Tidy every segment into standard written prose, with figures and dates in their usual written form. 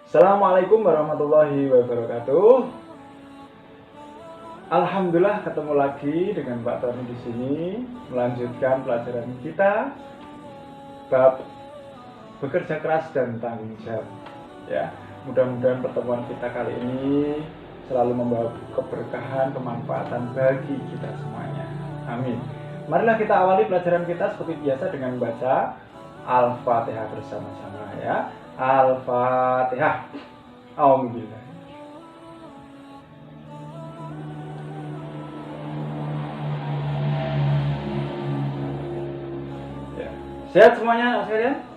Assalamualaikum warahmatullahi wabarakatuh. Alhamdulillah ketemu lagi dengan Pak Tony di sini melanjutkan pelajaran kita bab bekerja keras dan tanggung jawab. Ya, mudah-mudahan pertemuan kita kali ini selalu membawa keberkahan, kemanfaatan bagi kita semuanya. Amin. Marilah kita awali pelajaran kita seperti biasa dengan membaca Al-Fatihah bersama-sama ya. Al-Fatihah. Alhamdulillah. Ya. Sehat semuanya sekalian?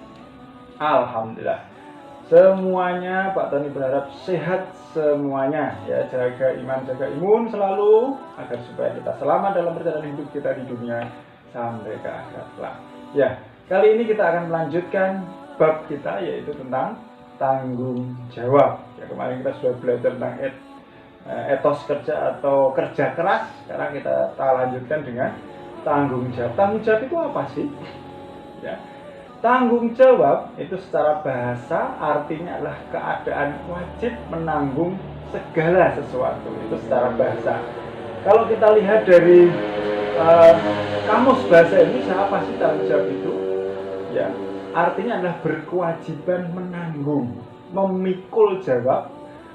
Alhamdulillah. Semuanya Pak Tony berharap sehat semuanya ya, jaga iman, jaga imun selalu agar supaya kita selamat dalam perjalanan hidup kita di dunia sampai ke akhirat kelak. Ya, kali ini kita akan melanjutkan bab kita yaitu tentang tanggung jawab. Ya, kemarin kita sudah belajar tentang etos kerja atau kerja keras. Sekarang kita lanjutkan dengan tanggung jawab. Tanggung jawab itu apa sih? Ya, tanggung jawab itu secara bahasa artinya adalah keadaan wajib menanggung segala sesuatu. Itu secara bahasa. Kalau kita lihat dari kamus bahasa Indonesia, apa sih tanggung jawab itu? Ya, artinya adalah berkewajiban menanggung, memikul jawab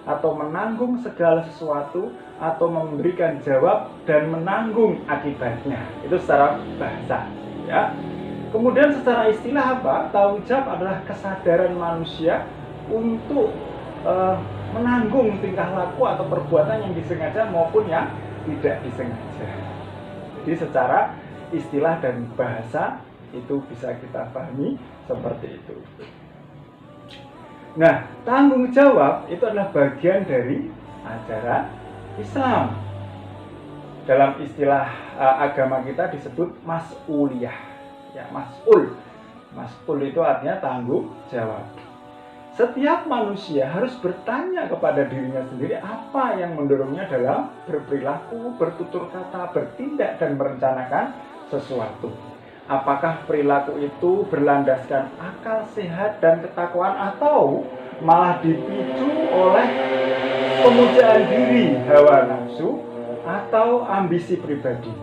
atau menanggung segala sesuatu atau memberikan jawab dan menanggung akibatnya. Itu secara bahasa ya. Kemudian secara istilah apa? Tanggung jawab adalah kesadaran manusia untuk menanggung tingkah laku atau perbuatan yang disengaja maupun yang tidak disengaja. Jadi secara istilah dan bahasa itu bisa kita pahami seperti itu. Nah, tanggung jawab itu adalah bagian dari ajaran Islam. Dalam istilah agama kita disebut mas'uliyah. Ya, mas'ul. Mas'ul itu artinya tanggung jawab. Setiap manusia harus bertanya kepada dirinya sendiri apa yang mendorongnya dalam berperilaku, bertutur kata, bertindak dan merencanakan sesuatu. Apakah perilaku itu berlandaskan akal sehat dan ketakwaan atau malah dipicu oleh pemujaan diri, hawa nafsu atau ambisi pribadi?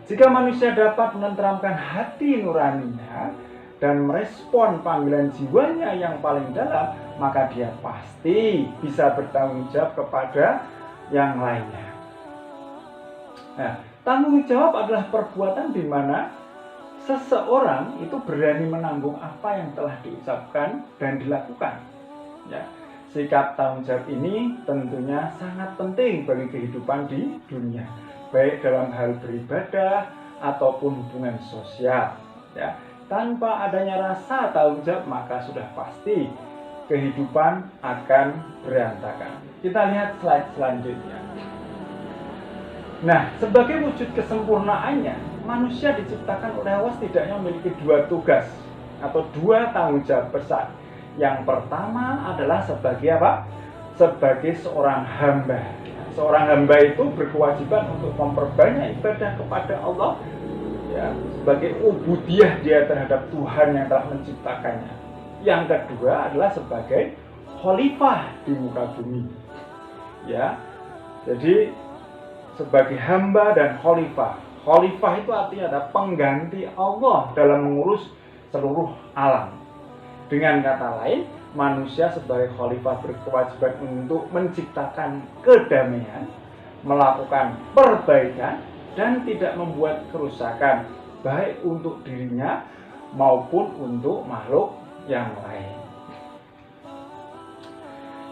Jika manusia dapat menenteramkan hati nuraninya dan merespon panggilan jiwanya yang paling dalam, maka dia pasti bisa bertanggung jawab kepada yang lainnya. Nah, tanggung jawab adalah perbuatan di mana seseorang itu berani menanggung apa yang telah diucapkan dan dilakukan. Ya, sikap tanggung jawab ini tentunya sangat penting bagi kehidupan di dunia, baik dalam hal beribadah ataupun hubungan sosial. Ya, tanpa adanya rasa tanggung jawab maka sudah pasti kehidupan akan berantakan. Kita lihat slide selanjutnya. Nah, sebagai wujud kesempurnaannya, manusia diciptakan oleh Allah setidaknya memiliki dua tugas atau dua tanggung jawab besar. Yang pertama adalah sebagai apa? Sebagai seorang hamba. Seorang hamba itu berkewajiban untuk memperbanyak ibadah kepada Allah, ya, sebagai ubudiyah dia terhadap Tuhan yang telah menciptakannya. Yang kedua adalah sebagai khalifah di muka bumi. Ya. Jadi sebagai hamba dan khalifah. Khalifah itu artinya adalah pengganti Allah dalam mengurus seluruh alam. Dengan kata lain, manusia sebagai khalifah berkewajiban untuk menciptakan kedamaian, melakukan perbaikan, dan tidak membuat kerusakan, baik untuk dirinya maupun untuk makhluk yang lain.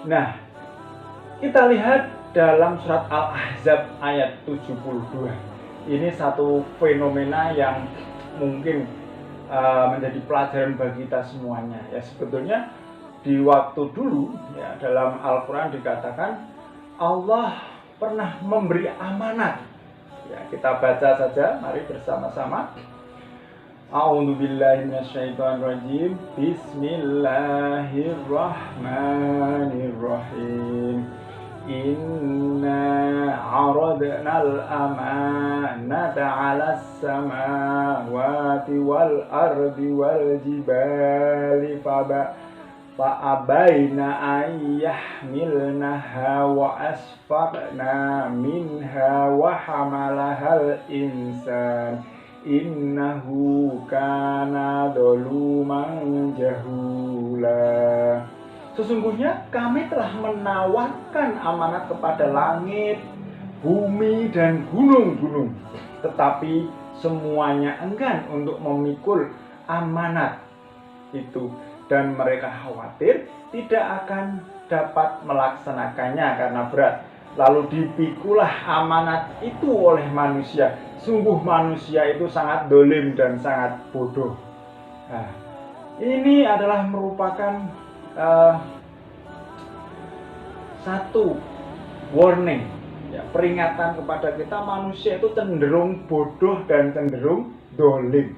Nah, kita lihat dalam surat Al-Ahzab ayat 72. Ini satu fenomena yang mungkin menjadi pelajaran bagi kita semuanya. Ya, sebetulnya di waktu dulu ya, dalam Al-Quran dikatakan Allah pernah memberi amanat. Ya, kita baca saja, mari bersama-sama. A'udzubillahi minasyaitonirrajim. Bismillahirrahmanirrahim. Inna aradnal amanata 'alas samawati wal ardi wal jibali فأبين أن يحملنها وأشفقن منها وحملها الإنسان إنه كان ظلوما جهولا. Sesungguhnya kami telah menawarkan amanat kepada langit, bumi, dan gunung-gunung, tetapi semuanya enggan untuk memikul amanat itu, dan mereka khawatir tidak akan dapat melaksanakannya karena berat. Lalu dipikulah amanat itu oleh manusia. Sungguh manusia itu sangat dolim dan sangat bodoh. Nah, ini adalah merupakan satu warning, ya, peringatan kepada kita. Manusia itu cenderung bodoh dan cenderung dolim.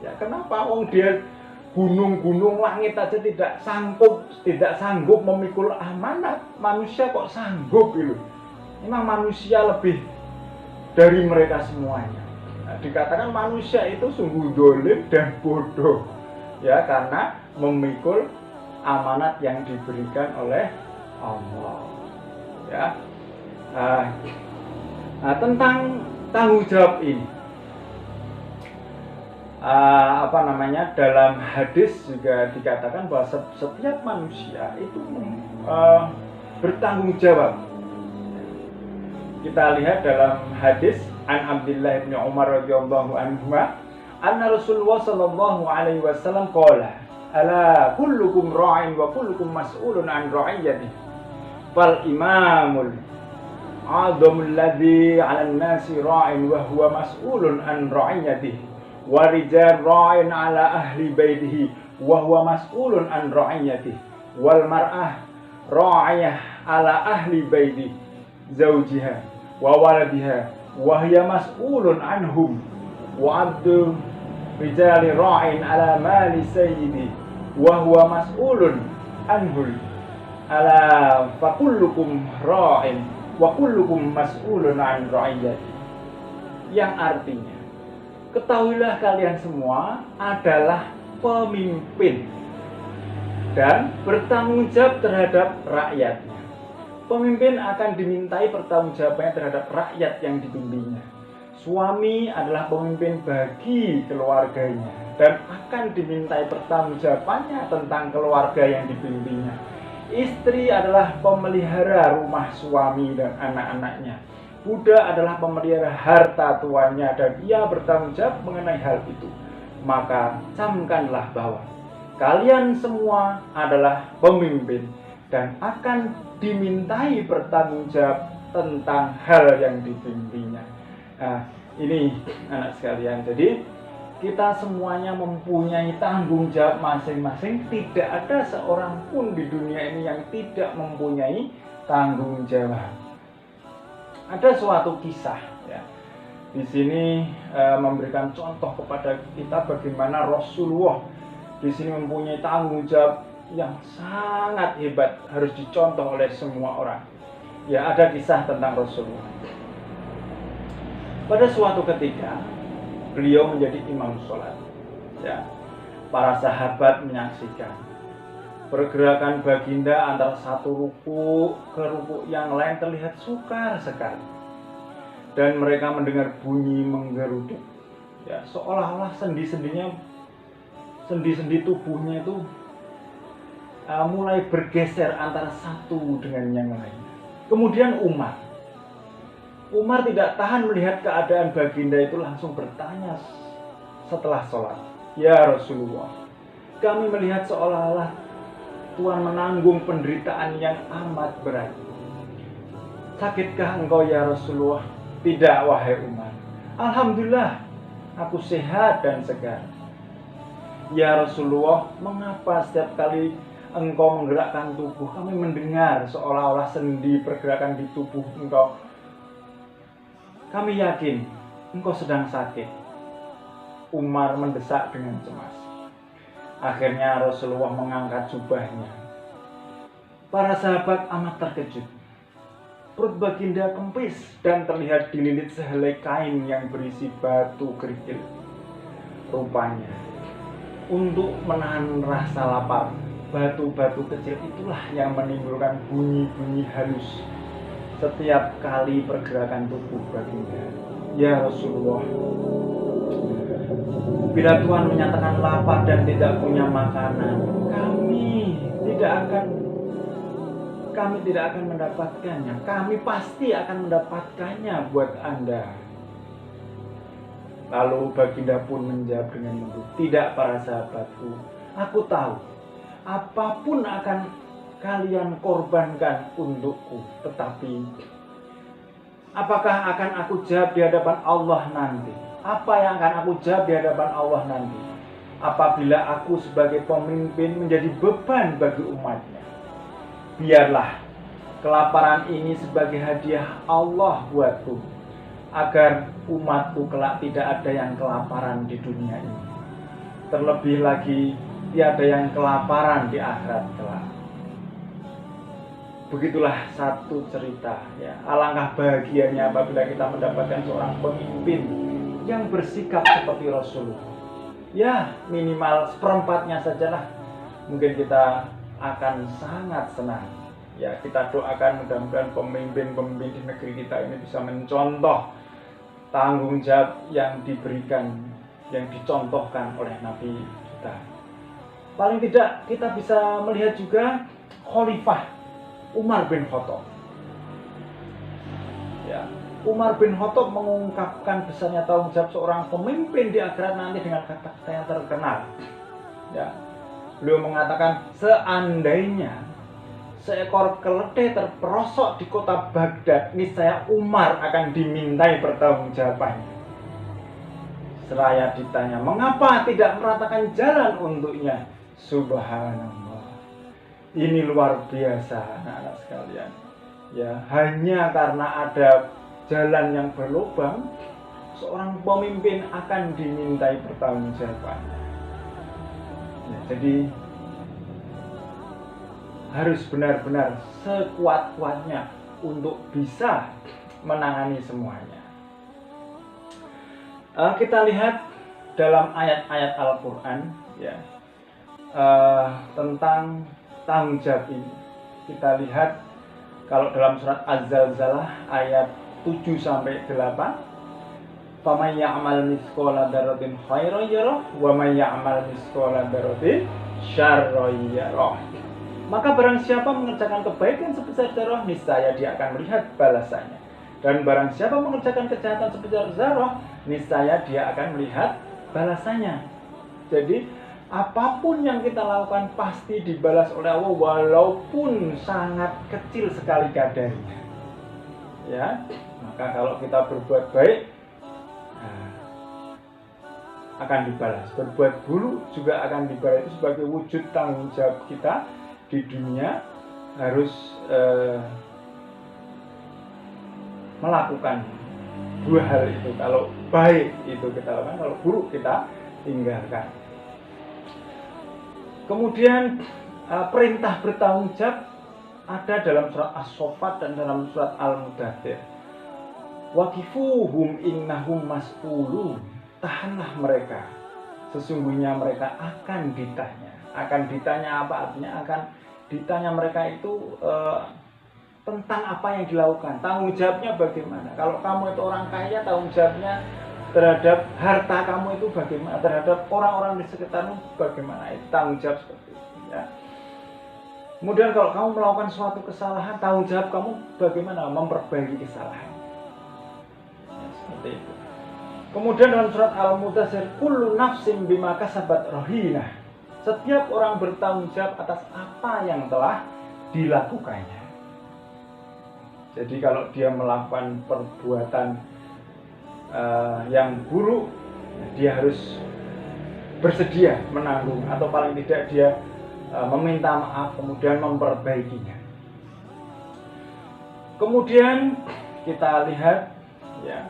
Ya, kenapa? Dia gunung-gunung, langit aja tidak sanggup memikul amanat. Manusia kok sanggup itu? Memang manusia lebih dari mereka semuanya. Nah, dikatakan manusia itu sungguh dolim dan bodoh, ya, karena memikul amanat yang diberikan oleh Allah. Ya, tentang tanggung jawab ini, dalam hadis juga dikatakan bahwa setiap manusia itu bertanggung jawab. Kita lihat dalam hadis an Abdullah bin Umar radhiyallahu anhu, anna Rasulullah sallallahu alaihi wasallam qala, ala kullukum ra'in wa kullukum mas'ulun an ra'iyatihi, fal imamul a'dhamul ladzi 'alan nasi ra'in wa huwa mas'ulun an ra'iyatihi, wa rijal ra'in 'ala ahli baitihi wa huwa mas'ulun an ra'iyatihi, wal mar'ah ra'iyah 'ala ahli baiti zawjiha wa waladiha wa hiya mas'ulun anhum, wa 'abdu rijali ra'in 'ala mali sayyidi wa huwa mas'ulun anhu, ala fa kullukum ra'in wa kullukum mas'ulun an ra'iyati. Yang artinya, ketahuilah kalian semua adalah pemimpin dan bertanggung jawab terhadap rakyatnya. Pemimpin akan dimintai pertanggungjawabannya terhadap rakyat yang dipimpinnya. Suami adalah pemimpin bagi keluarganya dan akan dimintai pertanggungjawabannya tentang keluarga yang dipimpinnya. Istri adalah pemelihara rumah suami dan anak-anaknya. Budak adalah pemelihara harta tuannya dan ia bertanggung jawab mengenai hal itu. Maka camkanlah bahwa kalian semua adalah pemimpin dan akan dimintai pertanggungjawab tentang hal yang dipimpinnya. Nah, ini anak sekalian, jadi kita semuanya mempunyai tanggung jawab masing-masing. Tidak ada seorang pun di dunia ini yang tidak mempunyai tanggung jawab. Ada suatu kisah, ya, di sini memberikan contoh kepada kita bagaimana Rasulullah di sini mempunyai tanggung jawab yang sangat hebat, harus dicontoh oleh semua orang. Ya, ada kisah tentang Rasulullah. Pada suatu ketika beliau menjadi imam sholat, ya, para sahabat menyaksikan pergerakan baginda antara satu ruku ke ruku yang lain terlihat sukar sekali, dan mereka mendengar bunyi menggeruduk, ya, seolah-olah sendi-sendi tubuhnya itu mulai bergeser antara satu dengan yang lain. Kemudian Umar tidak tahan melihat keadaan baginda itu, langsung bertanya setelah sholat, ya Rasulullah, kami melihat seolah-olah Tuhan menanggung penderitaan yang amat berat. Sakitkah engkau ya Rasulullah? Tidak wahai Umar, alhamdulillah aku sehat dan segar. Ya Rasulullah, mengapa setiap kali engkau menggerakkan tubuh, kami mendengar seolah-olah sendi pergerakan di tubuh engkau? Kami yakin engkau sedang sakit. Umar mendesak dengan cemas. Akhirnya Rasulullah mengangkat jubahnya. Para sahabat amat terkejut. Perut baginda kempis dan terlihat dililit sehelai kain yang berisi batu kerikil. Rupanya untuk menahan rasa lapar, batu-batu kecil itulah yang menimbulkan bunyi-bunyi halus setiap kali pergerakan tubuh baginda. Ya Rasulullah, bila Tuhan menyatakan lapar dan tidak punya makanan, kami tidak akan mendapatkannya. Kami pasti akan mendapatkannya buat Anda. Lalu baginda pun menjawab dengan lembut, tidak para sahabatku, aku tahu apapun akan kalian korbankan untukku, tetapi apakah akan aku jawab di hadapan Allah nanti? Apa yang akan aku jawab di hadapan Allah nanti? Apabila aku sebagai pemimpin menjadi beban bagi umatnya. Biarlah kelaparan ini sebagai hadiah Allah buatku, agar umatku kelak tidak ada yang kelaparan di dunia ini. Terlebih lagi tiada yang kelaparan di akhirat kelak. Begitulah satu cerita, ya. Alangkah bahagianya apabila kita mendapatkan seorang pemimpin yang bersikap seperti Rasulullah. Ya, minimal seperempatnya sajalah, mungkin kita akan sangat senang. Ya, kita doakan mudah-mudahan pemimpin-pemimpin di negeri kita ini bisa mencontoh tanggung jawab yang diberikan, yang dicontohkan oleh Nabi kita. Paling tidak kita bisa melihat juga Khalifah Umar bin Khattab. Ya, Umar bin Khattab mengungkapkan besarnya tanggung jawab seorang pemimpin di akhirat nanti dengan kata-kata yang terkenal. Ya, beliau mengatakan, seandainya seekor keledai terperosok di kota Baghdad, niscaya Umar akan dimintai pertanggungjawabannya. Seraya ditanya, mengapa tidak meratakan jalan untuknya? Subhanallah. Ini luar biasa, anak-anak sekalian. Ya, hanya karena ada jalan yang berlubang, seorang pemimpin akan dimintai pertanggungjawabannya. Ya, jadi harus benar-benar sekuat-kuatnya untuk bisa menangani semuanya. Kita lihat dalam ayat-ayat Al-Quran, ya, tentang tanggung jawab ini. Kita lihat kalau dalam surat Az-Zalzalah ayat 7-8, "Faman ya'mal mithqala dzarratin khairan yarah wa man ya'mal mithqala dzarratin syarran yarah." Maka barang siapa mengerjakan kebaikan sebesar zarah, niscaya dia akan melihat balasannya. Dan barang siapa mengerjakan kejahatan sebesar zarah, niscaya dia akan melihat balasannya. Jadi apapun yang kita lakukan pasti dibalas oleh Allah, walaupun sangat kecil sekali kadarnya. Ya, maka kalau kita berbuat baik, akan dibalas. Berbuat buruk juga akan dibalas. Itu sebagai wujud tanggung jawab kita di dunia, harus melakukan dua hal itu. Kalau baik itu kita lakukan, kalau buruk kita tinggalkan. Kemudian perintah bertanggung jawab ada dalam surat As-Saffat dan dalam surat Al-Mudaththir. Waqifuhum innahum mas'ulun. Tahanlah mereka, sesungguhnya mereka akan ditanya. Akan ditanya apa artinya? Akan ditanya mereka itu tentang apa yang dilakukan. Tanggung jawabnya bagaimana? Kalau kamu itu orang kaya, tanggung jawabnya terhadap harta kamu itu bagaimana? Terhadap orang-orang di sekitarmu bagaimana? Itu tanggung jawab seperti itu, ya. Kemudian kalau kamu melakukan suatu kesalahan, tanggung jawab kamu bagaimana? Memperbaiki kesalahan. Ya, seperti itu. Kemudian dalam surat Al-Mudaththir, kullu nafsin bima kasabat rahinah. Setiap orang bertanggung jawab atas apa yang telah dilakukannya. Jadi kalau dia melakukan perbuatan yang buruk, dia harus bersedia menanggung, atau paling tidak dia meminta maaf, kemudian memperbaikinya. Kemudian kita lihat, ya,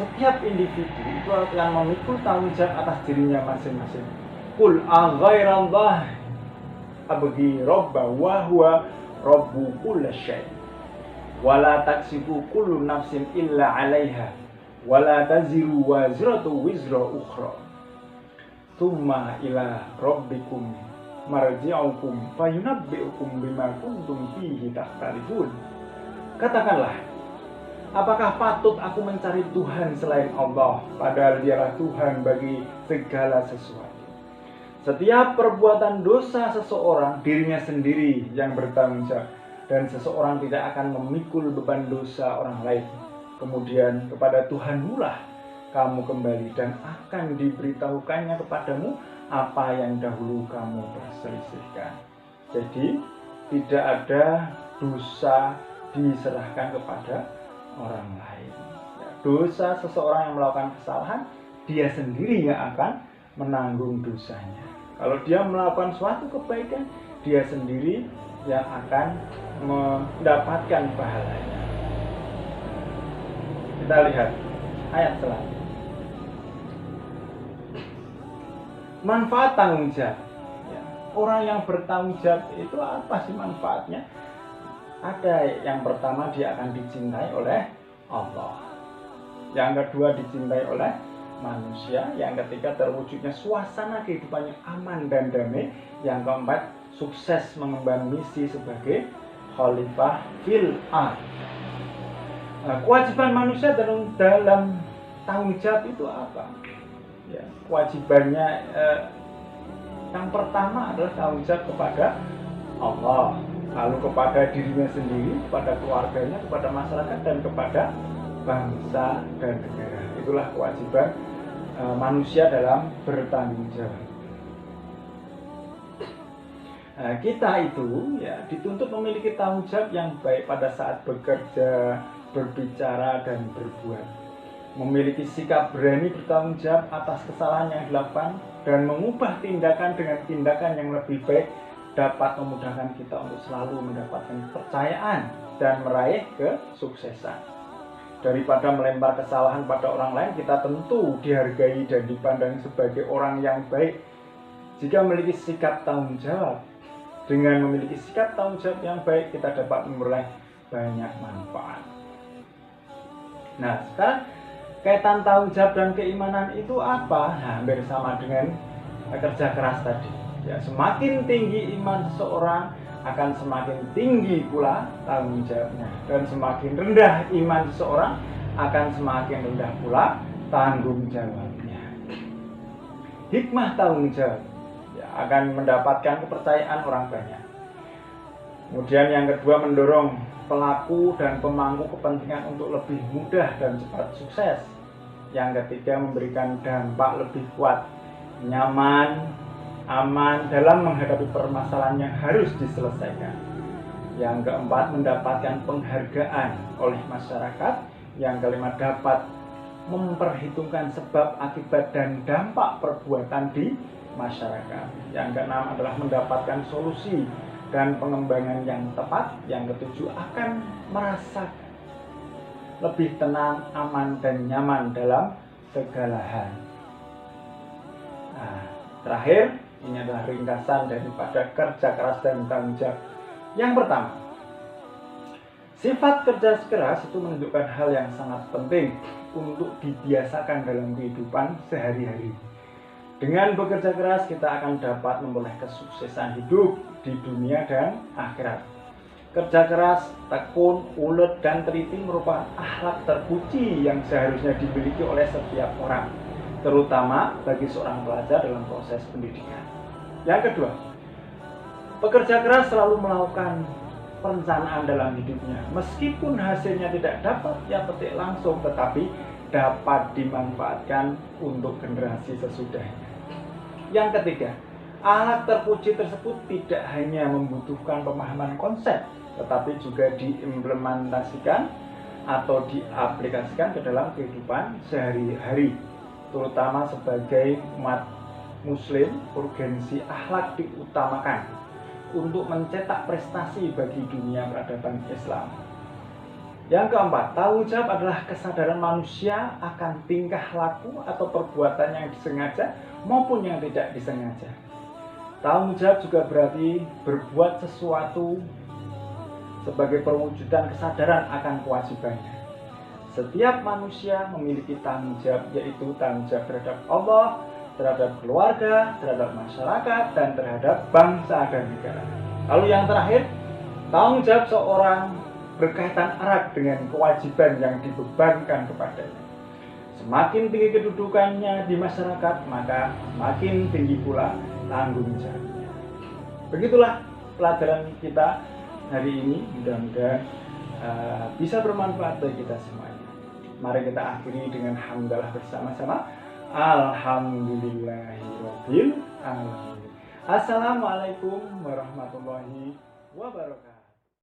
setiap individu itu akan memikul tanggung jawab atas dirinya masing-masing. Qul aghairallah abghi rabba wa huwa rabbu kulli syai' wa la taksibu kullu nafsin illa 'alaiha wala taziru wazratu wizra ukhra tsumma ila rabbikum marji'ukum fayunabbi'ukum bima kuntum fihi takhtalifun. Katakanlah, apakah patut aku mencari Tuhan selain Allah, padahal Dialah Tuhan bagi segala sesuatu. Setiap perbuatan dosa seseorang, dirinya sendiri yang bertanggung jawab, dan seseorang tidak akan memikul beban dosa orang lain. Kemudian kepada Tuhanmu lah kamu kembali, dan akan diberitahukannya kepadamu apa yang dahulu kamu perselisihkan. Jadi tidak ada dosa diserahkan kepada orang lain. Dosa seseorang yang melakukan kesalahan, dia sendiri yang akan menanggung dosanya. Kalau dia melakukan suatu kebaikan, dia sendiri yang akan mendapatkan pahalanya. Kita lihat ayat selanjutnya. Manfaat tanggung jawab. Orang yang bertanggung jawab itu apa sih manfaatnya? Ada yang pertama, dia akan dicintai oleh Allah. Yang kedua, dicintai oleh manusia. Yang ketiga, terwujudnya suasana kehidupannya aman dan damai. Yang keempat, sukses mengemban misi sebagai khalifah fil ardh. Kewajiban manusia dalam tanggung jawab itu apa? Ya, kewajibannya yang pertama adalah tanggung jawab kepada Allah, lalu kepada dirinya sendiri, kepada keluarganya, kepada masyarakat, dan kepada bangsa dan negara. Itulah kewajiban manusia dalam bertanggung jawab. Kita itu ya dituntut memiliki tanggung jawab yang baik pada saat bekerja, berbicara, dan berbuat. Memiliki sikap berani bertanggung jawab atas kesalahan yang dilakukan dan mengubah tindakan dengan tindakan yang lebih baik dapat memudahkan kita untuk selalu mendapatkan kepercayaan dan meraih kesuksesan. Daripada melempar kesalahan pada orang lain, kita tentu dihargai dan dipandang sebagai orang yang baik jika memiliki sikap tanggung jawab. Dengan memiliki sikap tanggung jawab yang baik, kita dapat memperoleh banyak manfaat. Nah, sekarang kaitan tanggung jawab dan keimanan itu apa? Nah, hampir sama dengan kerja keras tadi. Ya, semakin tinggi iman seseorang, akan semakin tinggi pula tanggung jawabnya. Dan semakin rendah iman seseorang, akan semakin rendah pula tanggung jawabnya. Hikmah tanggung jawab ya, akan mendapatkan kepercayaan orang banyak. Kemudian yang kedua, mendorong pelaku dan pemangku kepentingan untuk lebih mudah dan cepat sukses. Yang ketiga, memberikan dampak lebih kuat, nyaman, aman dalam menghadapi permasalahan yang harus diselesaikan. Yang keempat, mendapatkan penghargaan oleh masyarakat. Yang kelima, dapat memperhitungkan sebab, akibat, dan dampak perbuatan di masyarakat. Yang keenam adalah mendapatkan solusi dan pengembangan yang tepat. Yang ketujuh, akan merasakan lebih tenang, aman, dan nyaman dalam segala hal. Nah, terakhir, ini adalah ringkasan daripada kerja keras dan tanggung jawab. Yang pertama, sifat kerja keras itu menunjukkan hal yang sangat penting untuk dibiasakan dalam kehidupan sehari-hari. Dengan bekerja keras, kita akan dapat memperoleh kesuksesan hidup di dunia dan akhirat. Kerja keras, tekun, ulet, dan teliti merupakan akhlak terpuji yang seharusnya dimiliki oleh setiap orang, terutama bagi seorang pelajar dalam proses pendidikan. Yang kedua, pekerja keras selalu melakukan perencanaan dalam hidupnya. Meskipun hasilnya tidak dapat ia petik langsung, tetapi dapat dimanfaatkan untuk generasi sesudahnya. Yang ketiga, akhlak terpuji tersebut tidak hanya membutuhkan pemahaman konsep, tetapi juga diimplementasikan atau diaplikasikan ke dalam kehidupan sehari-hari. Terutama sebagai umat muslim, urgensi akhlak diutamakan untuk mencetak prestasi bagi dunia peradaban Islam. Yang keempat, tanggung jawab adalah kesadaran manusia akan tingkah laku atau perbuatan yang disengaja maupun yang tidak disengaja. Tanggung jawab juga berarti berbuat sesuatu sebagai perwujudan kesadaran akan kewajibannya. Setiap manusia memiliki tanggung jawab, yaitu tanggung jawab terhadap Allah, terhadap keluarga, terhadap masyarakat, dan terhadap bangsa dan negara. Lalu yang terakhir, tanggung jawab seorang berkaitan erat dengan kewajiban yang dibebankan kepadanya. Semakin tinggi kedudukannya di masyarakat, maka semakin tinggi pula tanggung jawabnya. Begitulah pelajaran kita hari ini. Mudah-mudahan bisa bermanfaat bagi kita semuanya. Mari kita akhiri dengan hamdalah bersama-sama. Alhamdulillahirabbil alamin. Assalamualaikum warahmatullahi wabarakatuh.